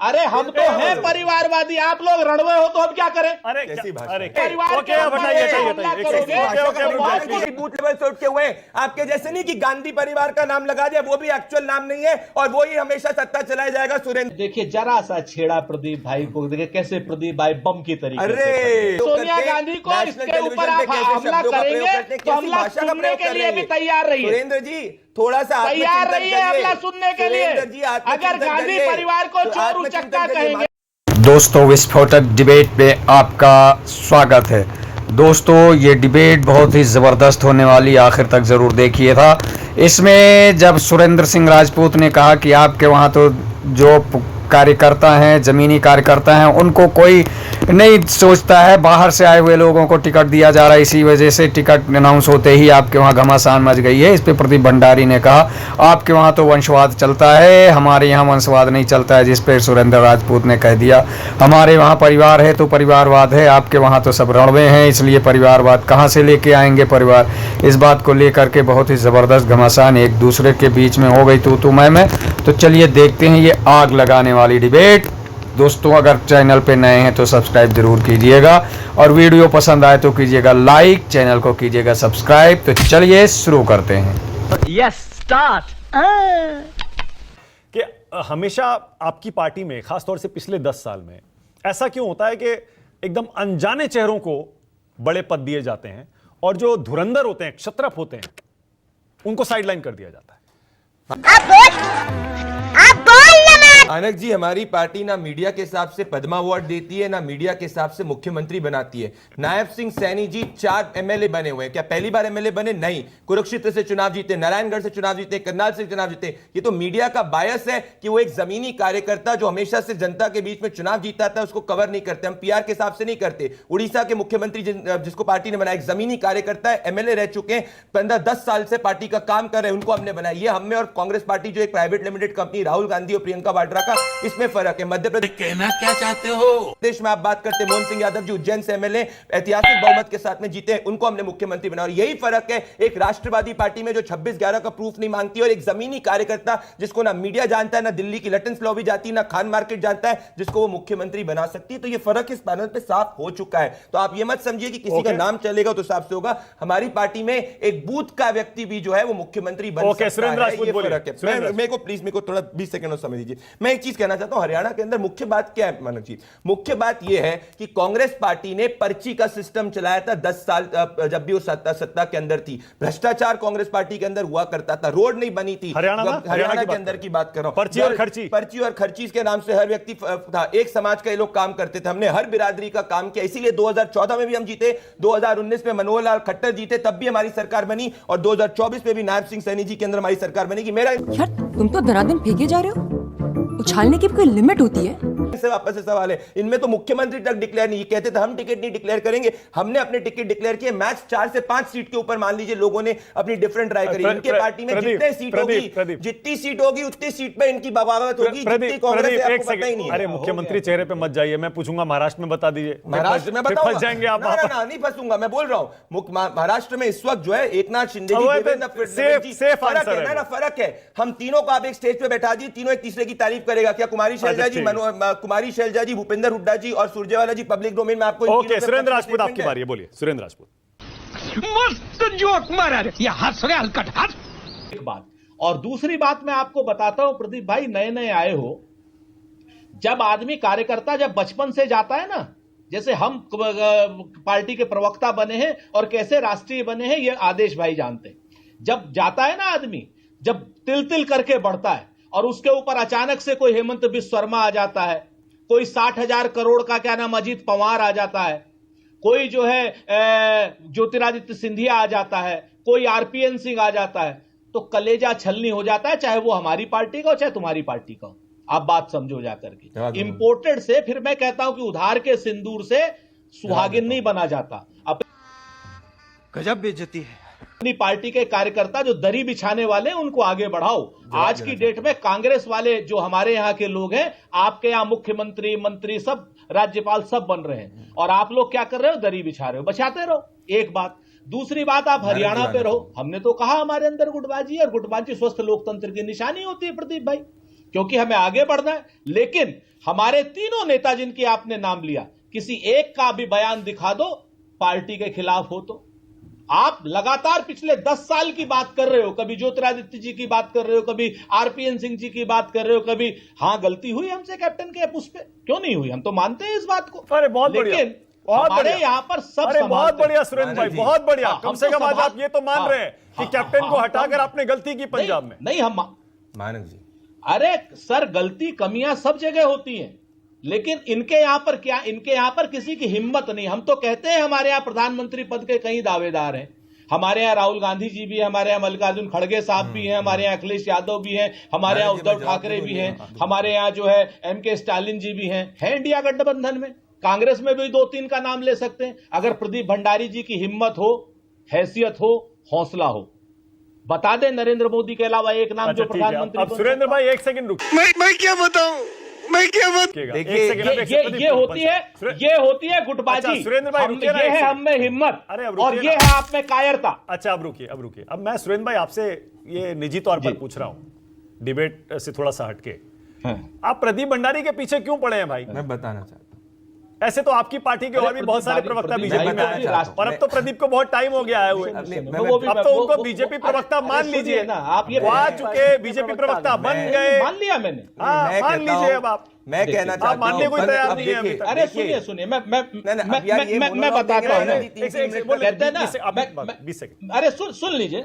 अरे हम तो हैं परिवारवादी, आप लोग रणवे हो तो हम क्या करें? अरे परिवार बूथ लेवल से उठे हुए आपके जैसे नहीं कि गांधी परिवार का नाम लगा दिया, वो भी एक्चुअल नाम नहीं है और वो ही हमेशा सत्ता चलाया जाएगा। सुरेंद्र देखिए जरा सा छेड़ा प्रदीप भाई को, देखिए कैसे प्रदीप भाई बम की तरीके अरे से सोनिया गांधी को इसके ऊपर आप हमला करेंगे तो हमला सुनने के लिए भी तैयार रहिए। सुरेंद्र जी थोड़ा सा तैयार रहिए हमला सुनने के लिए। अगर गांधी परिवार को चोर उचक्का कहेंगे। दोस्तों, विस्फोटक डिबेट में आपका स्वागत है। दोस्तों, ये डिबेट बहुत ही ज़बरदस्त होने वाली, आखिर तक ज़रूर देखिए था। इसमें जब सुरेंद्र सिंह राजपूत ने कहा कि आपके वहाँ तो जो कार्यकर्ता हैं, ज़मीनी कार्यकर्ता हैं, उनको कोई नहीं सोचता है, बाहर से आए हुए लोगों को टिकट दिया जा रहा है, इसी वजह से टिकट अनाउंस होते ही आपके वहाँ घमासान मच गई है। इस पर प्रदीप भंडारी ने कहा आपके वहाँ तो वंशवाद चलता है, हमारे यहाँ वंशवाद नहीं चलता है। जिस पर सुरेंद्र राजपूत ने कह दिया हमारे वहाँ परिवार है तो परिवारवाद है, आपके वहाँ तो सब रणवे हैं, इसलिए परिवारवाद कहाँ से लेके आएंगे परिवार। इस बात को लेकर के बहुत ही ज़बरदस्त घमासान एक दूसरे के बीच में हो गई तू मैं। तो चलिए देखते हैं ये आग लगाने वाली डिबेट। दोस्तों, अगर चैनल पे नए हैं तो सब्सक्राइब जरूर कीजिएगा और वीडियो पसंद आए तो कीजिएगा लाइक, चैनल को कीजिएगा सब्सक्राइब। तो चलिए शुरू करते हैं। Yes start. कि हमेशा आपकी पार्टी में, खासतौर से पिछले 10 साल में, ऐसा क्यों होता है कि एकदम अनजाने चेहरों को बड़े पद दिए जाते हैं और जो धुरंधर होते हैं, क्षत्रप होते हैं, उनको साइडलाइन कर दिया जाता है? आनक जी, हमारी पार्टी ना मीडिया के हिसाब से पद्मा अवार्ड देती है, ना मीडिया के हिसाब से मुख्यमंत्री बनाती है। नायब सिंह सैनी जी 4 एमएलए बने हुए हैं, क्या पहली बार एमएलए बने? नहीं। कुरुक्षेत्र से चुनाव जीते, नारायणगढ़ से चुनाव जीते, करनाल से चुनाव जीते। ये तो मीडिया का बायस है कि वो एक जमीनी कार्यकर्ता जो हमेशा से जनता के बीच में चुनाव जीता था उसको कवर नहीं करते। हम पीआर के हिसाब से नहीं करते। उड़ीसा के मुख्यमंत्री जिसको पार्टी ने बनाया, एक जमीनी कार्यकर्ता है, एमएलए रह चुके हैं, 15-10 साल से पार्टी का काम कर रहे हैं, उनको हमने बनाया। ये हमें और कांग्रेस पार्टी जो एक private limited company Rahul Gandhi और प्रियंका वाड्रा का, इसमें फर्क है। मध्य प्रदेश कहना क्या चाहते हो? देश में आप बात करते, मोहन सिंह यादव जी उज्जैन से एमएलए ऐतिहासिक बहुमत के साथ में जीते हैं, उनको हमने मुख्यमंत्री बनाया। और यही फर्क है एक राष्ट्रवादी पार्टी में जो 26/11 का प्रूफ नहीं मांगती और एक जमीनी कार्यकर्ता जिसको ना मीडिया जानता है, ना दिल्ली की लटन्स लॉबी जाती है, ना खान मार्केट जानता है, जिसको वो मुख्यमंत्री बना सकती है। तो ये फर्क इस पैनल पे साफ हो चुका है। तो आप ये मत समझिए कि किसी का नाम चलेगा तो साफ से होगा। हमारी पार्टी में एक बूथ का व्यक्ति भी जो है वो मुख्यमंत्री बन सकता है। ये फर्क है। मेरे को प्लीज, मेरे को थोड़ा 20 सेकंड समय दीजिए। मैं एक चीज कहना चाहता हूं, हरियाणा के अंदर मुख्य बात क्या है मानक जी? मुख्य बात यह है कि कांग्रेस पार्टी ने पर्ची का सिस्टम चलाया था 10 साल, जब भी वो सत्ता के अंदर थी। भ्रष्टाचार कांग्रेस पार्टी के अंदर हुआ करता था, रोड नहीं बनी थी। हरियाणा के अंदर की बात कर रहा हूं। पर्ची और खर्ची के नाम से हर व्यक्ति था, एक समाज का ये लोग काम करते थे। हमने हर बिरादरी का काम किया, इसीलिए 2014 में भी हम जीते, 2019 में मनोहर लाल खट्टर जीते, तब भी हमारी सरकार बनी, और 2024 में भी नायब सिंह सैनी जी के अंदर हमारी सरकार बनेगी। मेरा यार तुम तो धनाधन फेंके जा रहे हो, उछालने की कोई लिमिट होती है? वापस से सवाल है, इनमें तो मुख्यमंत्री तक डिक्लेयर नहीं, कहते थे हम टिकट नहीं डिक्लेयर करेंगे। हमने अपने टिकट डिक्लेयर किए। मैच 4 से 5 सीट के ऊपर मान लीजिए लोगों ने अपनी डिफरेंट राय करी। इनके पार्टी में जितने सीट होगी, जितनी सीट होगी उतनी सीट पे इनकी बगावत होगी, जितनी कांग्रेस है आपको पता ही नहीं है। अरे मुख्यमंत्री चेहरे पे मत जाइए, मैं पूछूंगा महाराष्ट्र में बता दीजिए। महाराष्ट्र में बताऊंगा, फंस जाएंगे आप। ना नहीं फंसूंगा, मैं बोल रहा हूं महाराष्ट्र में इस वक्त जो है एकनाथ शिंदे जी, देवेंद्र फडणवीस, फर्क है। हम तीनों को आप एक स्टेज पे बैठा दिए, तीनों एक तीसरे की तारीफ करेगा क्या? कुमारी शैलजा जी, भूपेंद्र हुड्डा जी और सुरजेवाला जी पब्लिक डोमेन में आपको। ओके, सुरेंद्र राजपूत आपकी बारी है, बोलिए। सुरेंद्र राजपूत। मस्त जोक मारा रे, ये हंस रहे हलकट हंस। एक बात और दूसरी बात मैं आपको बताता हूं प्रदीप भाई, नए नए आए हो, जब आदमी कार्यकर्ता जब बचपन से जाता है ना, जैसे हम पार्टी के प्रवक्ता बने हैं और कैसे राष्ट्रीय बने हैं ये आदेश भाई जानते हैं। जब जाता है ना आदमी, जब तिल तिल करके बढ़ता है और उसके ऊपर अचानक से कोई हेमंत बिस्व शर्मा आ जाता है, कोई 60,000 करोड़ का क्या नाम अजीत पवार आ जाता है, कोई जो है ज्योतिरादित्य सिंधिया आ जाता है, कोई आरपीएन सिंह आ जाता है, तो कलेजा छलनी हो जाता है, चाहे वो हमारी पार्टी का हो चाहे तुम्हारी पार्टी का हो। आप बात समझो जाकर के। इंपोर्टेड से, फिर मैं कहता हूं कि उधार के सिंदूर से सुहागिन नहीं बना जाता। गजब बेइज्जती है। अपनी पार्टी के कार्यकर्ता जो दरी बिछाने वाले हैं उनको आगे बढ़ाओ। आज की डेट में कांग्रेस वाले जो हमारे यहां के लोग हैं, आपके यहां मुख्यमंत्री, मंत्री, सब राज्यपाल सब बन रहे हैं, और आप लोग क्या कर रहे हो? दरी बिछा रहे हो। बचाते रहो, एक बात। दूसरी बात, आप हरियाणा पे रहो। हमने तो कहा हमारे अंदर गुटबाजी, और गुटबाजी स्वस्थ लोकतंत्र की निशानी होती है प्रदीप भाई। क्योंकि हमें आगे बढ़ना है। लेकिन हमारे तीनों नेता जिनकी आपने नाम लिया, किसी एक का भी बयान दिखा दो पार्टी के खिलाफ हो तो। आप लगातार पिछले 10 साल की बात कर रहे हो, कभी ज्योतिरादित्य जी की बात कर रहे हो, कभी आरपीएन सिंह जी की बात कर रहे हो, कभी हाँ गलती हुई हमसे कैप्टन के उस पे, क्यों नहीं हुई, हम तो मानते हैं इस बात को। अरे बहुत बढ़िया, लेकिन बहुत हमारे बढ़िया। यहां पर सब अरे बहुत संभालते बढ़िया हैं। सुरेंद्र भाई, जी। बहुत बढ़िया। हाँ, कम हम से तो कम आज संभाल- आप ये तो मान हाँ, रहे हैं कि हाँ, कैप्टन हाँ, को हाँ, हटाकर हाँ, आपने गलती की पंजाब में। नहीं हम मानक जी, अरे सर, गलती कमियां सब जगह होती हैं, लेकिन इनके यहां पर क्या, इनके यहां पर किसी की हिम्मत नहीं। हम तो कहते हैं हमारे यहां प्रधानमंत्री पद के कई दावेदार हैं, हमारे यहाँ राहुल गांधी जी भी हैं, हमारे यहाँ मल्लिकार्जुन खड़गे साहब भी हैं, हमारे यहाँ अखिलेश यादव भी हैं, हमारे यहाँ उद्धव ठाकरे भी हैं, हमारे यहाँ जो है एमके स्टालिन जी भी हैं इंडिया गठबंधन में। कांग्रेस में भी 2-3 का नाम ले सकते हैं। अगर प्रदीप भंडारी जी की हिम्मत हो, हैसियत हो, हौसला हो, बता दें नरेंद्र मोदी के अलावा एक नाम अच्छा जो ठीक है, प्रधानमंत्री अब बन सुरेंद्र सकता भाई एक सेकंड रुकिए। मैं क्या बताऊं, मैं क्या बताऊं। देखिए, एक सेकंड, एक सेकंड, ये होती है, ये होती है गुटबाजी। अच्छा, सुरेंद्र भाई रुकिए ना ये एक है सेकंड। हम में हिम्मत, अरे अब और रुकिए ये ना। है आप में कायरता। अच्छा अब रुकिए, अब रुकिए। अब मैं सुरेंद्र भाई आपसे ये निजी तौर पर पूछ रहा हूं, डिबेट से थोड़ा सा हटके। आप प्रदीप भंडारी के पीछे क्यों पड़े हैं भाई? मैं बताना चाहता हूं। ऐसे तो आपकी पार्टी के और भी बहुत सारे प्रवक्ता बीजेपी में आए हैं, और अब तो प्रदीप को बहुत टाइम हो गया है हुए। अब तो उनको बीजेपी प्रवक्ता मान लीजिए ना, आप ये वो आ चुके बीजेपी प्रवक्ता बन गए। मान लिया मैंने। हाँ मैं मान कहता लीजिए हूं- अब आप। मैं कहना आप चाहता हूं, मानने को ही तैयार अब नहीं है अभी देखिए, तक। अरे देखिए, सुनिए, नहीं, मैं बताता हूं ना। कहते हैं ना, 20 सेकंड। अरे सुन लीजिए,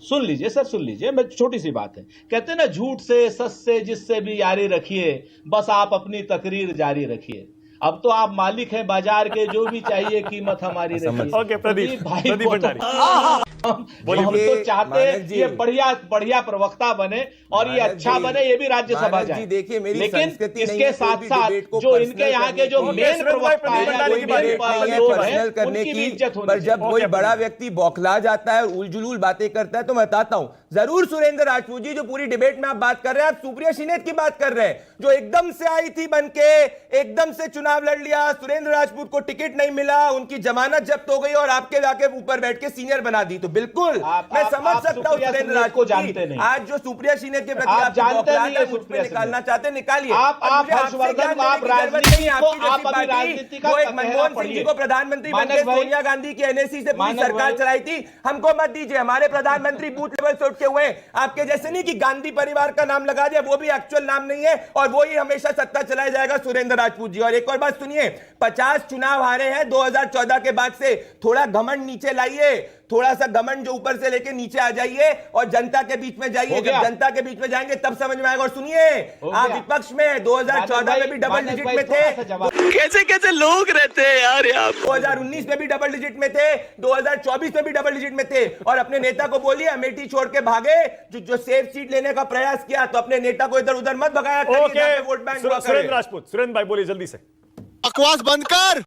सुन लीजिए सर, सुन लीजिए, मैं छोटी सी बात है। कहते हैं ना, झूठ से, सच से, जिससे भी यारी रखिए, बस आप अपनी तकरीर जारी रखिए। अब तो आप मालिक हैं बाजार के, जो भी चाहिए कीमत हमारी रखिए। ओके, प्रदीप को भंडारी। तो हम तो चाहते हैं मानक जी, ये बढ़िया प्रवक्ता बने और ये मानक अच्छा जी, बने, ये भी राज्यसभा मानक जाए। जी, देखिए, मेरी लेकिन संस्कृति नहीं इसके है साथ कोई भी साथ डिबेट को जो पर्सनल इनके यहाँ के जो करने की। मेन सुरेंद्र भाई, प्रवक्ता प्रदीप हैं, भंडारी कोई की भी बात डिबेट नहीं है लोग पर्सनल हैं, करने उनकी भी की, इज्जत होनी पर जब चाहिए। कोई बड़ा व्यक्ति बौखला जाता है और उलझुल बातें करता है तो मैं बताता हूं, जरूर सुरेंद्र राजपूत जी, जो पूरी डिबेट में आप बात कर रहे हैं, आप सुप्रिया श्रीनेत की बात कर रहे हैं, जो एकदम से आई थी बनके, एकदम से चुनाव लड़ लिया, सुरेंद्र राजपूत को टिकट नहीं मिला, उनकी जमानत जब्त हो गई और आपके जाके ऊपर बैठ के सीनियर बना दी। तो बिल्कुल मैं समझ सकता हूं सुरेंद्र राजपूत जानते नहीं। आज जो सुप्रिया श्रीनेत के प्रति आप आप जानते नहीं है मुझ पे सुप्रिया निकालना चाहते हैं, निकालिए। आप और मुझे आपसे हर्षवर्धन ज्ञान को, आप देने की जरूरत राजनीति नहीं है। को, आपकी आप जैसी अभी पार्टी, राजनीति का जो एक कहना मनमोहन सिंह पढ़िए। जी को प्रधानमंत्री मानक बनके भाई, सोनिया गांधी की एनएसी से पूरी मानक सरकार भाई, चलाई थी, हमको मत दीजिए। हमारे प्रधानमंत्री बूथ लेवल से उठ के हुए, आपके जैसे नहीं कि गांधी परिवार का नाम लगा दिया, वो भी एक्चुअल नाम नहीं है और वो ही हमेशा सत्ता चलाया जाएगा, सुरेंद्र राजपूत जी। और एक और बात सुनिए, 50 चुनाव हारे हैं 2014 के बाद से, थोड़ा घमंड नीचे लाइए, थोड़ा सा घमंड जो ऊपर से लेके नीचे आ जाइए और जनता के बीच में जाइए। जब जनता के बीच में जाएंगे तब समझ में आएगा। और सुनिए, आप विपक्ष में 2014 में भी डबल डिजिट में थे, कैसे कैसे लोग रहते हैं यार यहाँ पे। 2019 में भी डबल डिजिट में थे, 2024 में भी डबल डिजिट में थे। और अपने नेता को बोलिए अमेठी छोड़ के भागे, जो सेफ सीट लेने का प्रयास किया, तो अपने नेता को इधर उधर मत भगाया करिए जहां पे वोट बैंक हुआ करे। सुरेंद्र राजपूत, सुरेंद्र भाई बोलिए जल्दी से। बकवास बंद कर।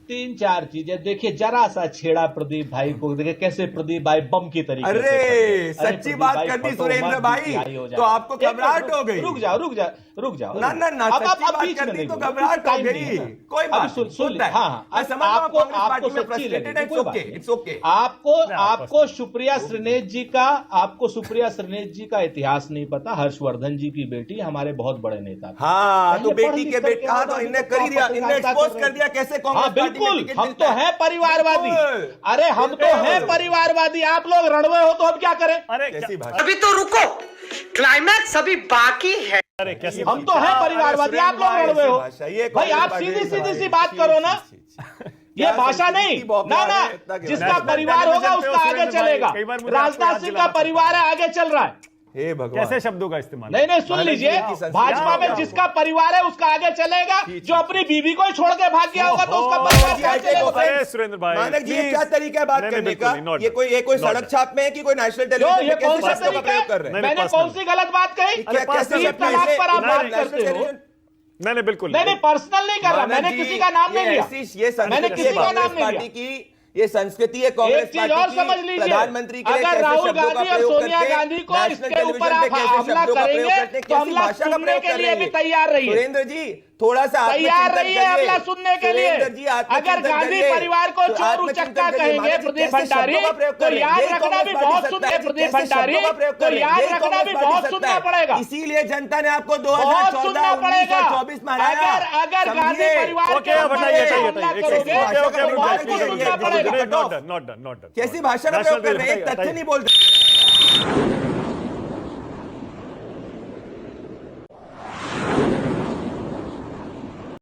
3-4 चीजें देखिए, जरा सा छेड़ा प्रदीप भाई को, देखिए कैसे प्रदीप भाई बम की तरीके अरे, से पड़े। सच्ची प्रदीप बात भाई, कर दी फटो सुरेंद्र मत, भाई, बीपीआई हो जाए। तो आपको एक घबराहट मिनट, हो गई। रुक जाओ ना, सच्ची बात बीच कर में दी नहीं तो बोलो, घबराहट हो टाइम गई। नहीं है ना। कोई अभी बात सुन होता है। हाँ, मैं समझ रहा हूं, आपको कांग्रेस पार्टी में सच्ची frustrated लगेगी, है, कोई it's बात okay, नहीं। it's okay। आपको सुप्रिया श्रीनेत जी का, आपको सुप्रिया श्रीनेत जी का इतिहास नहीं पता। हर्षवर्धन जी की बेटी हमारे बहुत बड़े नेता थे। हाँ, तो पहले पढ़ बेटी लिख के करके बेटा तो आओ, इनने अभी कर ही दिया, तो इनने पत्रकारिता एक्सपोज कर कर रहे दिया कैसे कांग्रेस हाँ पार्टी में बिल्कुल, टिकट हम मिलता तो है। हैं परिवारवादी। बिल्कुल। अरे हम तो हैं परिवारवादी, आप लोग रणवे हो तो हम क्या करें? अरे कैसी भाषा। अभी तो रुको, क्लाइमैक्स अभी बाकी है। अरे कैसी हम तो हैं परिवारवादी, आप लोग रणवे हो। भाई आप सीधी सी बात करो ना, ये भाषा नहीं ना ना, जिसका परिवार होगा उसका आगे चलेगा। राजनाथ सिंह का परिवार है, आगे चल रहा है। हे भगवान, कैसे शब्दों का इस्तेमाल? नहीं सुन मानक जी लीजिए, की संस्कृति भाजपा में क्या जिसका परिवार है उसका आगे चलेगा, जो अपनी बीवी को ही छोड़ के भाग गया होगा तो उसका परिवार कहां चलेगा? अरे सुरेंद्र भाई, मानक जी, ये please। क्या तरीका है बात नहीं, करने बिल्कुल का? नहीं, not ये कोई not सड़क छाप में है कि कोई नेशनल क्यों, टेलीविजन ये पे कौन कैसे सा शब्दों का तरीका प्रयोग कर रहे है? हैं? मैंने कौन सी गलत बात कही? क्या कैसे तीन शब्द तलाक पर आप बात नेशनल करते हो। टेलीविजन? नहीं बिल्कुल नहीं पर्सनल नहीं कर रहा, मानक मैंने जी, किसी का नाम नहीं लिया। मैंने किसी का नाम नहीं पार्टी लिया। की ये संस्कृति है कांग्रेस एक चीज और समझ लीजिए, प्रधानमंत्री के लिए अगर कैसे राहुल शब्दों का गांधी और प्रयोग सोनिया करते हैं, गांधी को नेशनल इसके टेलीविजन ऊपर पे आप कैसे हमला शब्दों का प्रयोग करेंगे करते हैं, तो हम कैसी लोग भाषा का सुनने प्रयोग के कर लिए रहे भी हैं। तैयार रहिए। सुरेंद्र जी, थोड़ा सा तैयार आत्मचिंतन रहिए करिए। अगला सुनने के लिए। सुरेंद्र जी, आत्मचिंतन अगर गांधी करिए। परिवार को तो चोर आत्मचिंतन उचक्का करिए। कहेंगे महाराज जी, प्रदीप कैसे भंडारी, शब्दों का प्रयोग तो कर रहे हैं? याद यही रखना कांग्रेस भी पार्टी बहुत सत्ता सुनना है। है प्रदीप कैसे भंडारी, शब्दों का प्रयोग तो कर रहे हैं? याद यही रखना कांग्रेस भी पार्टी बहुत सत्ता सुनना है। पड़ेगा, इसीलिए जनता ने आपको बहुत 2014, सुनना पड़ेगा। 1924 में हराया। अगर गांधी समझिए। परिवार ओके, के ऊपर हटाइए, ऐसा हटाइए, हमला हटाइए। करोगे भाषा का तो प्रयोग बहुत करिए। कुछ सुनना ये पड़ेगा। Not done, not done, not done. कैसी भाषा का प्रयोग कर रहे हैं? एक तथ्य नहीं बोलते।